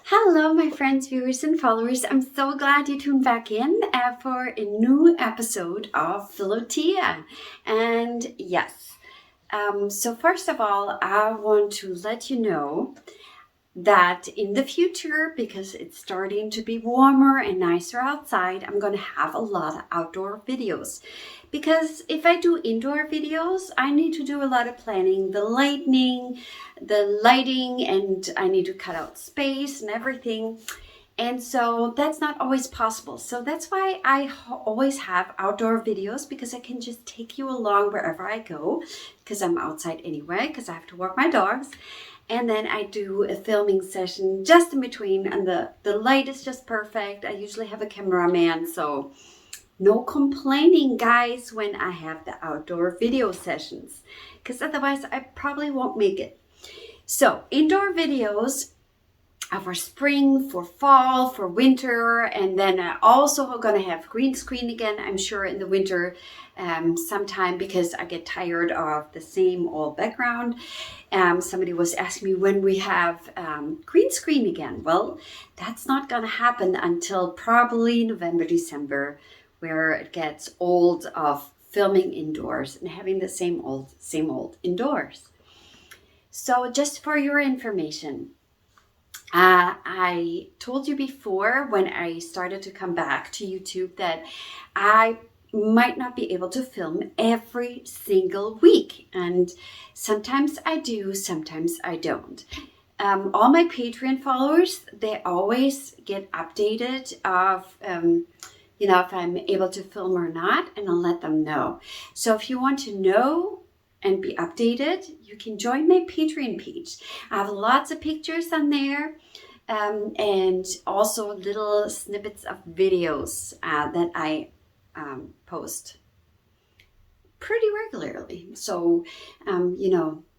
Hello, my friends, viewers, and followers. I'm so glad you tuned back in for a new episode of Philothea. And yes, so first of all, I want to let you know that in the future, because it's starting to be warmer and nicer outside, I'm going to have a lot of outdoor videos. Because if I do indoor videos, I need to do a lot of planning, the lighting, and I need to cut out space and everything. And so that's not always possible. So that's why I always have outdoor videos, because I can just take you along wherever I go, because I'm outside anyway, because I have to walk my dogs. And then I do a filming session just in between, and the light is just perfect. I usually have a cameraman, so no complaining, guys, when I have the outdoor video sessions, because otherwise I probably won't make it. So indoor videos are for spring, for fall, for winter, and then I also going to have green screen again, I'm sure, in the winter sometime, because I get tired of the same old background. Somebody was asking me when we have green screen again. Well, that's not going to happen until probably November, December, where it gets old of filming indoors and having the same old indoors. So just for your information, I told you before when I started to come back to YouTube that I might not be able to film every single week. And sometimes I do, sometimes I don't. All my Patreon followers, they always get updated of, if I'm able to film or not, and I'll let them know. So if you want to know and be updated, you can join my Patreon page. I have lots of pictures on there, and also little snippets of videos that I post pretty regularly. So,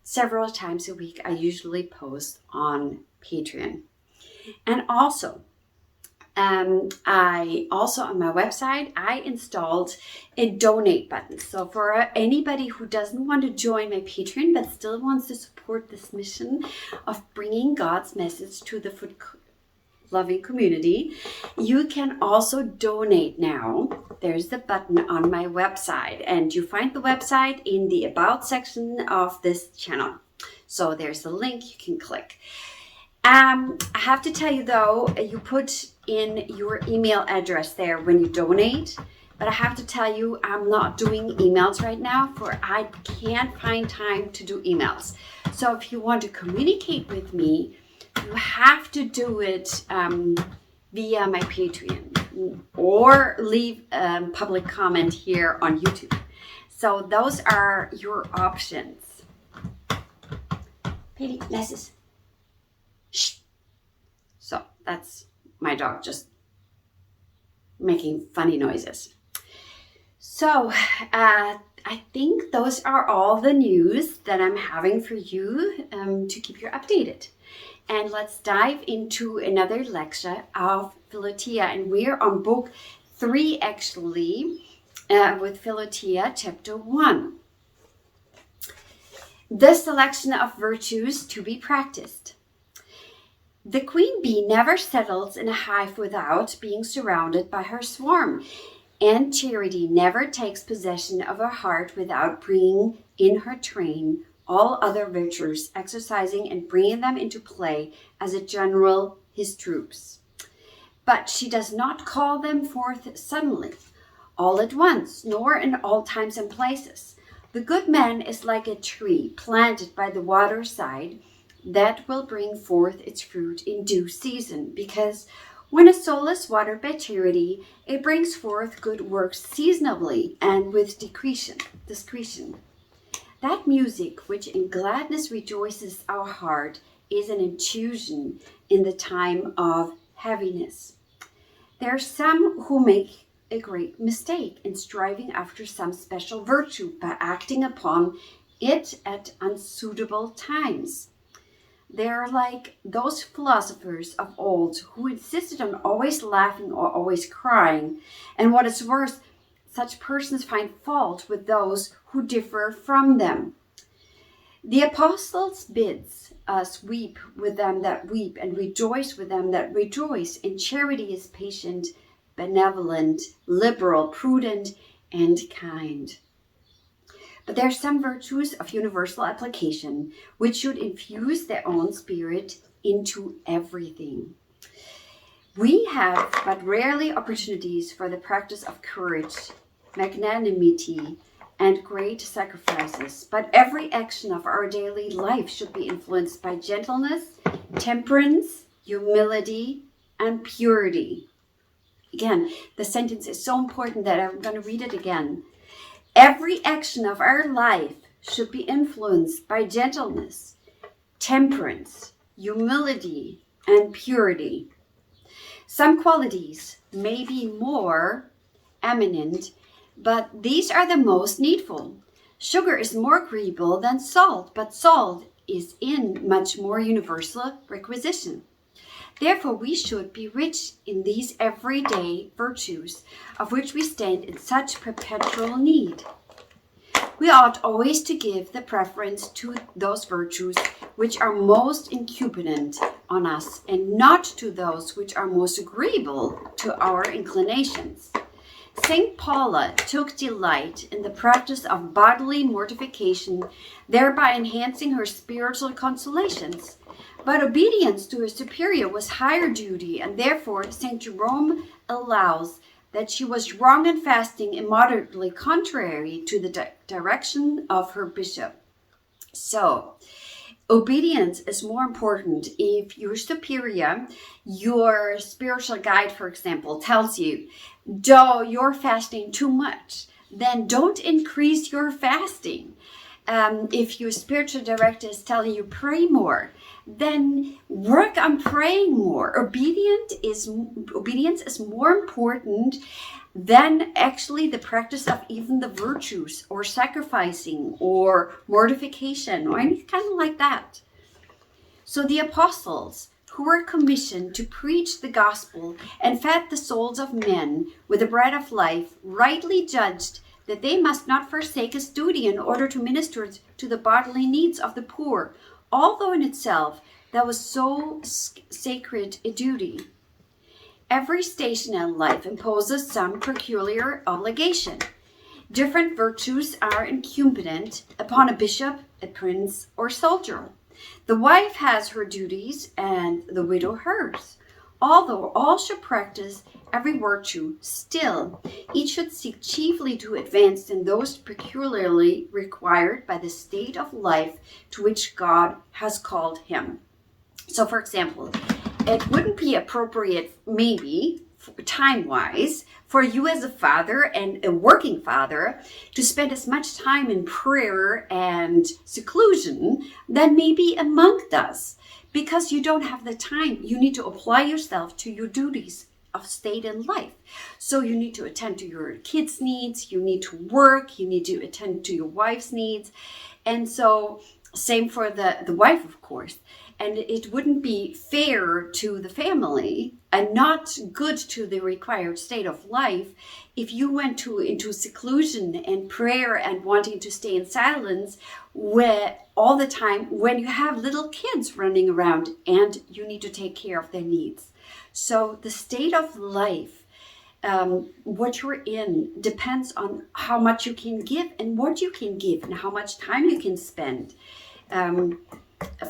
several times a week, I usually post on Patreon. And also, I also on my website, I installed a donate button. So for anybody who doesn't want to join my Patreon but still wants to support this mission of bringing God's message to the food loving community, you can also donate now. There's the button on my website, and you find the website in the About section of this channel. So there's a link you can click. I have to tell you though, you put in your email address there when you donate, but I have to tell you, I'm not doing emails right now, for I can't find time to do emails. So if you want to communicate with me, you have to do it via my Patreon or leave a public comment here on YouTube. So those are your options. Petey, Lesses. Shh. So that's my dog just making funny noises. So I think those are all the news that I'm having for you to keep you updated. And let's dive into another lecture of Philothea. And we're on book 3 actually, with Philothea chapter 1. The selection of virtues to be practiced. The queen bee never settles in a hive without being surrounded by her swarm, and Charity never takes possession of her heart without bringing in her train all other virtues, exercising and bringing them into play as a general his troops. But she does not call them forth suddenly, all at once, nor in all times and places. The good man is like a tree planted by the waterside that will bring forth its fruit in due season, because when a soul is watered by charity, it brings forth good works seasonably and with discretion. That music which in gladness rejoices our heart is an infusion in the time of heaviness. There are some who make a great mistake in striving after some special virtue by acting upon it at unsuitable times. They are like those philosophers of old who insisted on always laughing or always crying, and what is worse, such persons find fault with those who differ from them. The apostles bids us weep with them that weep and rejoice with them that rejoice. And charity is patient, benevolent, liberal, prudent, and kind. But there are some virtues of universal application which should infuse their own spirit into everything. We have but rarely opportunities for the practice of courage, magnanimity, and great sacrifices, but every action of our daily life should be influenced by gentleness, temperance, humility, and purity. Again, the sentence is so important that I'm going to read it again. Every action of our life should be influenced by gentleness, temperance, humility, and purity. Some qualities may be more eminent, but these are the most needful. Sugar is more agreeable than salt, but salt is in much more universal requisition. Therefore, we should be rich in these everyday virtues, of which we stand in such perpetual need. We ought always to give the preference to those virtues which are most incumbent on us, and not to those which are most agreeable to our inclinations. St. Paula took delight in the practice of bodily mortification, thereby enhancing her spiritual consolations. But obedience to her superior was higher duty, and therefore St. Jerome allows that she was wrong in fasting immoderately contrary to the direction of her bishop. So, obedience is more important. If your superior, your spiritual guide, for example, tells you, you're fasting too much, then don't increase your fasting. If your spiritual director is telling you pray more, then work on praying more. Obedience is more important than actually the practice of even the virtues or sacrificing or mortification or anything kind of like that. So the apostles, who were commissioned to preach the gospel and fed the souls of men with the bread of life, rightly judged that they must not forsake his duty in order to minister to the bodily needs of the poor, although in itself that was so sacred a duty. Every station in life imposes some peculiar obligation. Different virtues are incumbent upon a bishop, a prince, or soldier. The wife has her duties and the widow hers. Although all should practice every virtue, still each should seek chiefly to advance in those peculiarly required by the state of life to which God has called him. So, for example, it wouldn't be appropriate, maybe, time-wise, for you as a father and a working father to spend as much time in prayer and seclusion than maybe a monk does, because you don't have the time. You need to apply yourself to your duties of state and life. So you need to attend to your kids' needs, you need to work, you need to attend to your wife's needs. And so same for the wife, of course. And it wouldn't be fair to the family and not good to the required state of life if you went into seclusion and prayer and wanting to stay in silence all the time when you have little kids running around and you need to take care of their needs. So the state of life, what you're in, depends on how much you can give and what you can give and how much time you can spend.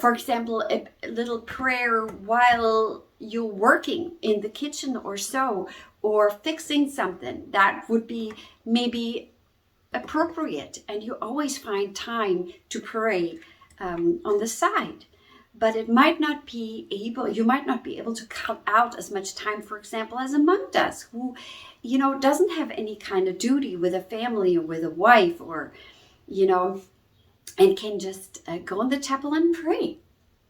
For example, a little prayer while you're working in the kitchen or so, or fixing something, that would be maybe appropriate, and you always find time to pray on the side. But you might not be able to cut out as much time, for example, as a monk does, who, doesn't have any kind of duty with a family or with a wife or, and can just go in the chapel and pray.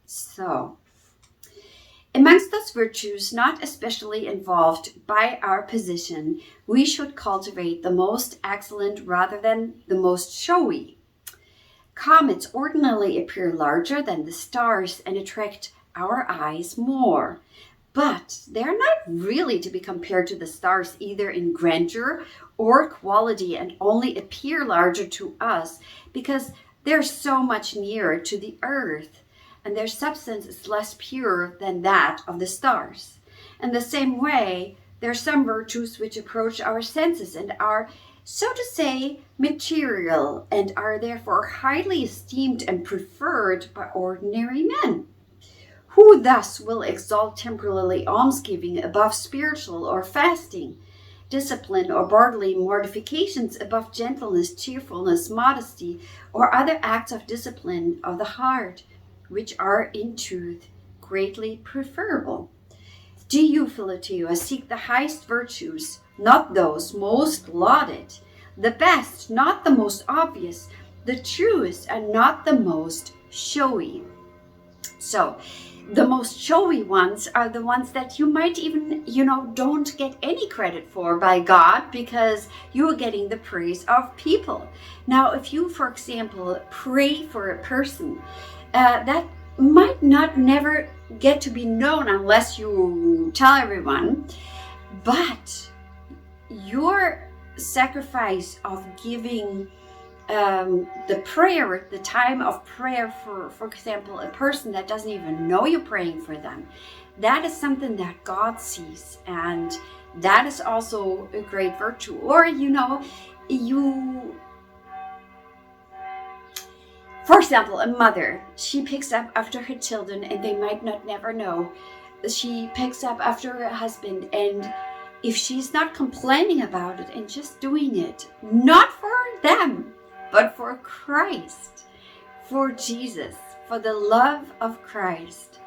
So, amongst those virtues not especially involved by our position, we should cultivate the most excellent rather than the most showy. Comets ordinarily appear larger than the stars and attract our eyes more. But they're not really to be compared to the stars either in grandeur or quality, and only appear larger to us because They're so much nearer to the earth, and their substance is less pure than that of the stars. In the same way, there are some virtues which approach our senses and are, so to say, material, and are therefore highly esteemed and preferred by ordinary men, who thus will exalt temporarily almsgiving above spiritual or fasting, discipline or bodily mortifications above gentleness, cheerfulness, modesty, or other acts of discipline of the heart, which are in truth greatly preferable. Do you, Philothea, seek the highest virtues, not those most lauded, the best, not the most obvious, the truest, and not the most showy? So, the most showy ones are the ones that you might even, don't get any credit for by God, because you are getting the praise of people. Now, if you, for example, pray for a person, that might not never get to be known unless you tell everyone, but your sacrifice of giving the prayer, the time of prayer for example, a person that doesn't even know you're praying for them, that is something that God sees, and that is also a great virtue. Or, for example, a mother, she picks up after her children, and they might not never know. She picks up after her husband, and if she's not complaining about it and just doing it, not for them, but for Christ, for Jesus, for the love of Christ.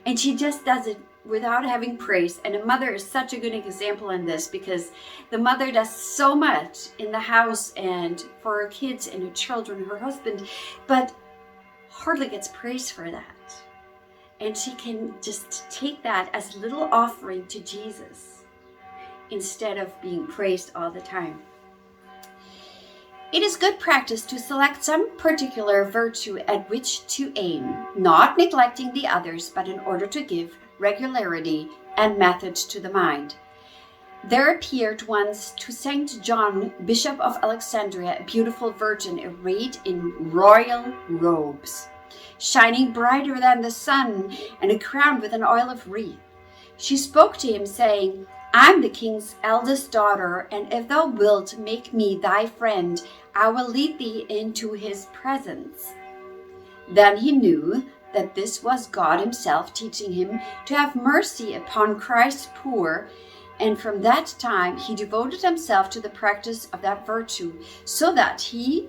And she just does it without having praise. And a mother is such a good example in this, because the mother does so much in the house and for her kids and her children, her husband, but hardly gets praise for that. And she can just take that as a little offering to Jesus instead of being praised all the time. It is good practice to select some particular virtue at which to aim, not neglecting the others, but in order to give regularity and method to the mind. There appeared once to Saint John, Bishop of Alexandria, a beautiful virgin arrayed in royal robes, shining brighter than the sun, and crowned with an olive wreath. She spoke to him, saying, "I'm the king's eldest daughter, and if thou wilt make me thy friend, I will lead thee into his presence." Then he knew that this was God himself teaching him to have mercy upon Christ's poor, and from that time he devoted himself to the practice of that virtue, so that he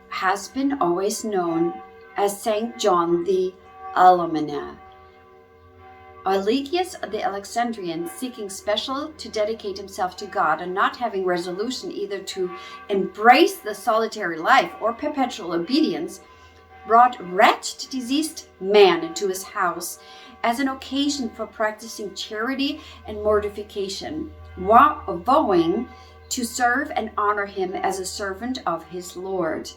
has been always known as Saint John the Almoner. Eligius the Alexandrian, seeking special to dedicate himself to God and not having resolution either to embrace the solitary life or perpetual obedience, brought wretched, diseased man into his house as an occasion for practicing charity and mortification, vowing to serve and honor him as a servant of his Lord.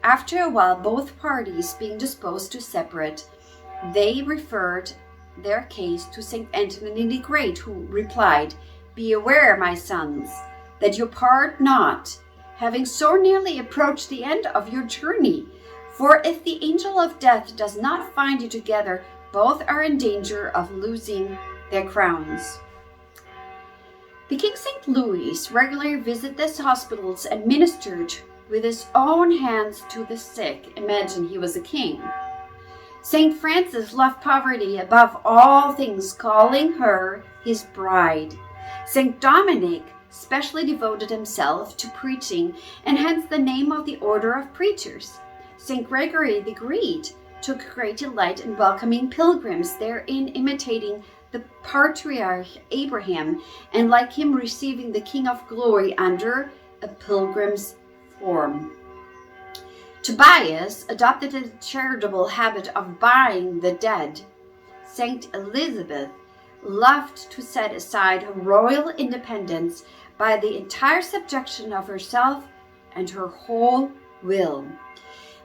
After a while, both parties being disposed to separate, they referred their case to St. Anthony the Great, who replied, "Be aware, my sons, that you part not, having so nearly approached the end of your journey. For if the angel of death does not find you together, both are in danger of losing their crowns." The King St. Louis regularly visited these hospitals and ministered with his own hands to the sick. Imagine, he was a king. St. Francis loved poverty above all things, calling her his bride. St. Dominic specially devoted himself to preaching, and hence the name of the order of preachers. St. Gregory the Great took great delight in welcoming pilgrims, therein imitating the patriarch Abraham, and like him receiving the King of Glory under a pilgrim's form. Tobias adopted the charitable habit of burying the dead. Saint Elizabeth loved to set aside her royal independence by the entire subjection of herself and her whole will.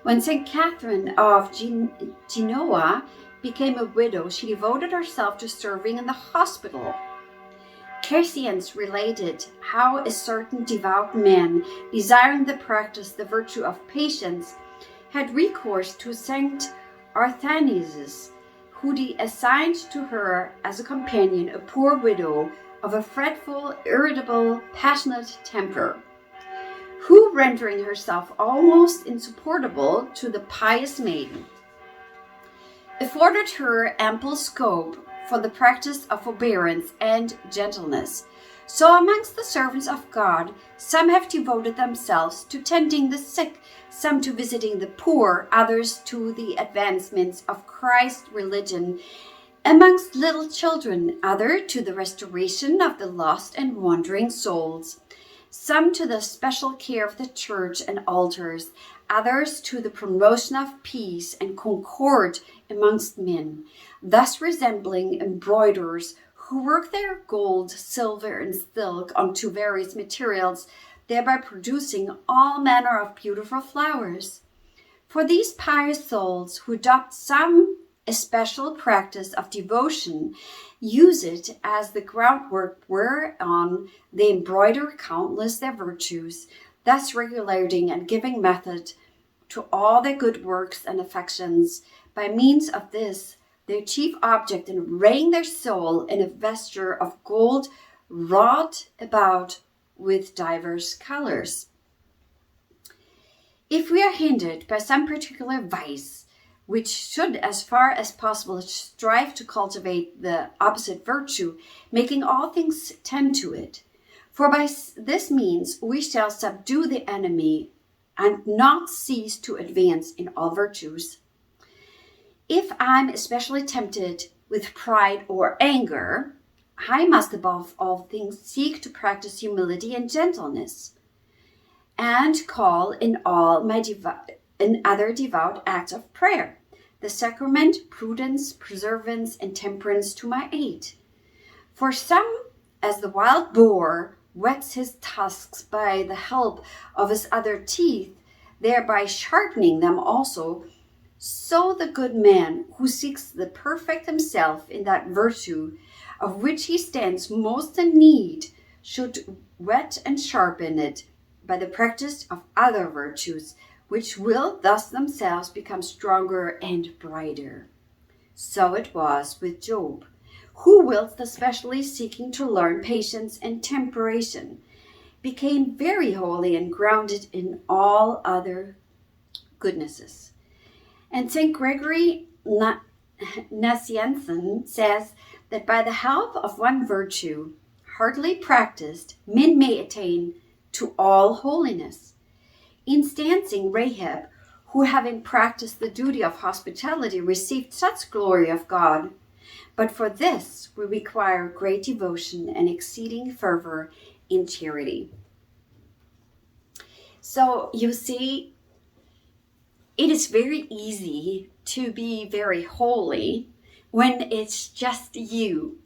When Saint Catherine of Genoa became a widow, she devoted herself to serving in the hospital. Cassians related how a certain devout man, desiring to practice the virtue of patience, had recourse to Saint Arthanius, who he assigned to her as a companion a poor widow of a fretful, irritable, passionate temper, who, rendering herself almost insupportable to the pious maiden, afforded her ample scope for the practice of forbearance and gentleness. So amongst the servants of God, some have devoted themselves to tending the sick, some to visiting the poor, others to the advancements of Christ's religion amongst little children, others to the restoration of the lost and wandering souls, some to the special care of the church and altars, others to the promotion of peace and concord amongst men, thus resembling embroiderers who work their gold, silver, and silk onto various materials, thereby producing all manner of beautiful flowers. For these pious souls who adopt some especial practice of devotion use it as the groundwork whereon they embroider countless their virtues, thus regulating and giving method to all their good works and affections. By means of this, their chief object in arraying their soul in a vesture of gold wrought about with divers colors. If we are hindered by some particular vice, which should, as far as possible, strive to cultivate the opposite virtue, making all things tend to it, for by this means we shall subdue the enemy and not cease to advance in all virtues. If I'm especially tempted with pride or anger, I must above all things seek to practice humility and gentleness, and call in all my other devout acts of prayer, the sacrament, prudence, perseverance, and temperance to my aid. For some, as the wild boar whets his tusks by the help of his other teeth, thereby sharpening them also, so the good man who seeks the perfect himself in that virtue of which he stands most in need should whet and sharpen it by the practice of other virtues, which will thus themselves become stronger and brighter. So it was with Job, who, whilst especially seeking to learn patience and temperation, became very holy and grounded in all other goodnesses. And St. Gregory Nazianzen says that by the help of one virtue, hardly practiced, men may attain to all holiness. Instancing Rahab, who having practiced the duty of hospitality received such glory of God. But for this we require great devotion and exceeding fervor in charity. So you see, it is very easy to be very holy when it's just you.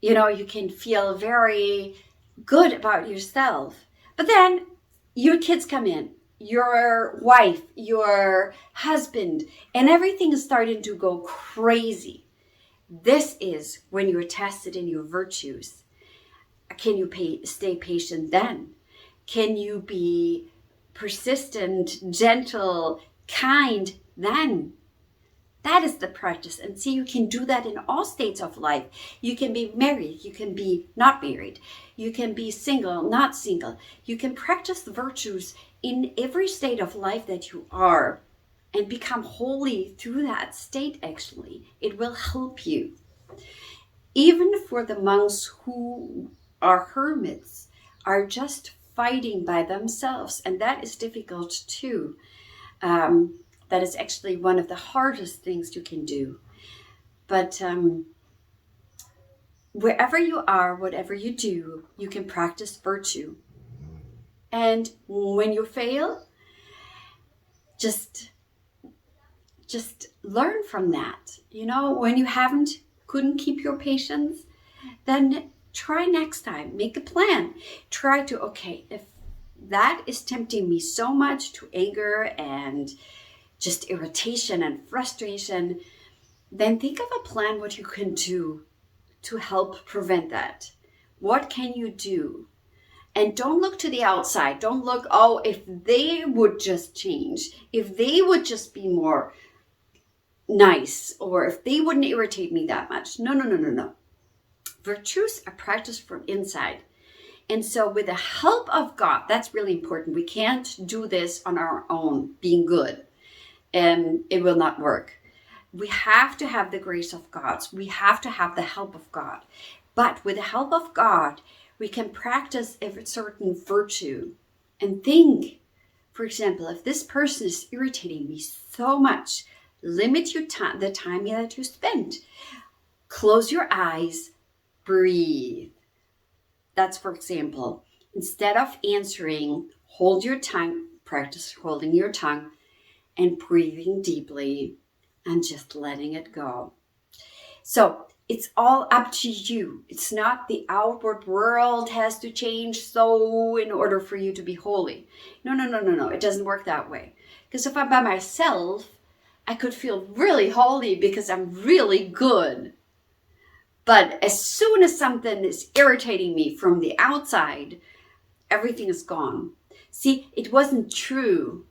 You know, you can feel very good about yourself. But then your kids come in, your wife, your husband, and everything is starting to go crazy. This is when you're tested in your virtues. Can you stay patient then? Can you be persistent, gentle, kind then? That is the practice. And see, you can do that in all states of life. You can be married, you can be not married, you can be single, not single. You can practice the virtues in every state of life that you are and become holy through that state. Actually, it will help you. Even for the monks who are hermits, are just fighting by themselves, and that is difficult too. That is actually one of the hardest things you can do. But wherever you are, whatever you do, you can practice virtue. And when you fail, just learn from that. You know, when you couldn't keep your patience, then try next time. Make a plan. Try to, okay, if that is tempting me so much to anger and just irritation and frustration, then think of a plan what you can do to help prevent that. What can you do? And don't look to the outside. Don't look, oh, if they would just change, if they would just be more nice, or if they wouldn't irritate me that much. No, no, no, no, no. Virtues are practiced from inside. And so with the help of God, that's really important. We can't do this on our own, being good, and it will not work. We have to have the grace of God. We have to have the help of God. But with the help of God, we can practice a certain virtue and think, for example, if this person is irritating me so much, limit your time, the time that you spend. Close your eyes, breathe. That's, for example, instead of answering, hold your tongue, practice holding your tongue and breathing deeply and just letting it go. So it's all up to you. It's not the outward world has to change so in order for you to be holy. No, no, no, no, no. It doesn't work that way. Because if I'm by myself, I could feel really holy because I'm really good. But as soon as something is irritating me from the outside, everything is gone. See, it wasn't true.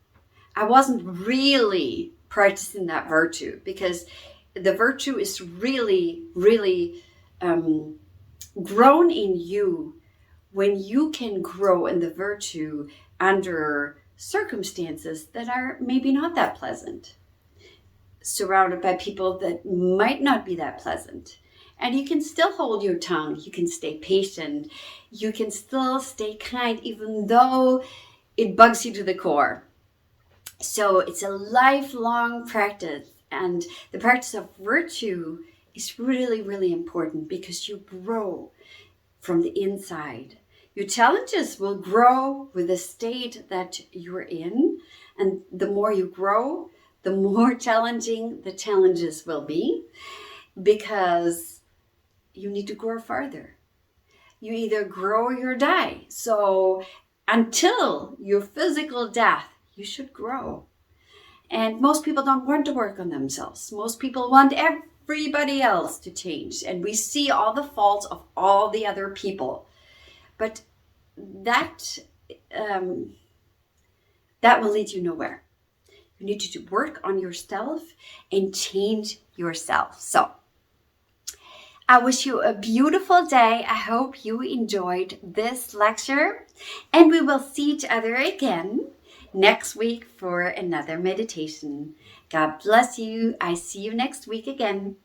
I wasn't really practicing that virtue, because the virtue is really, really grown in you when you can grow in the virtue under circumstances that are maybe not that pleasant, surrounded by people that might not be that pleasant. And you can still hold your tongue. You can stay patient. You can still stay kind, even though it bugs you to the core. So it's a lifelong practice. And the practice of virtue is really, really important, because you grow from the inside. Your challenges will grow with the state that you're in. And the more you grow, the more challenging the challenges will be, because you need to grow further. You either grow or you die. So until your physical death, you should grow. And most people don't want to work on themselves. Most people want everybody else to change. And we see all the faults of all the other people. But that will lead you nowhere. You need to work on yourself and change yourself. So I wish you a beautiful day. I hope you enjoyed this lecture, and we will see each other again next week for another meditation. God bless you. I see you next week again.